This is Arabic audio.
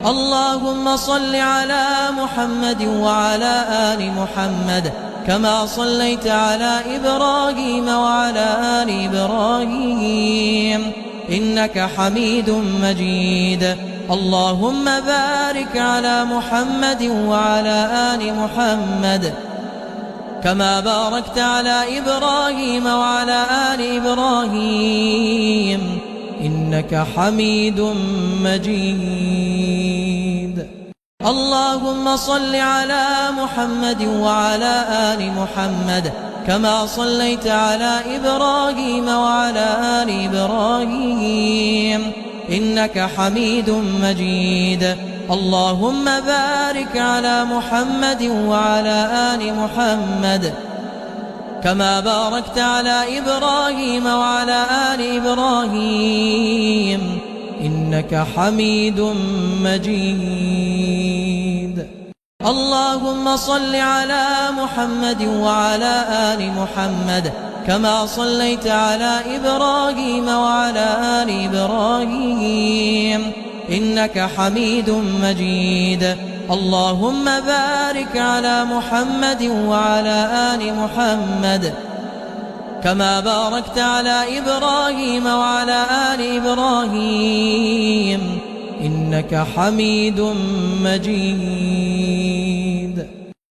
اللهم صل على محمد وعلى آل محمد كما صليت على إبراهيم وعلى آل إبراهيم إنك حميد مجيد. اللهم بارك على محمد وعلى آل محمد كما باركت على إبراهيم وعلى آل إبراهيم إنك حميد مجيد. اللهم صل على محمد وعلى آل محمد كما صليت على إبراهيم وعلى آل إبراهيم إنك حميد مجيد. اللهم بارك على محمد وعلى آل محمد كما باركت على إبراهيم وعلى آل إبراهيم إنك حميد مجيد. اللهم صل على محمد وعلى آل محمد كما صليت على إبراهيم وعلى آل إبراهيم إنك حميد مجيد. اللهم بارك على محمد وعلى آل محمد كما باركت على إبراهيم وعلى آل إبراهيم إنك حميد مجيد.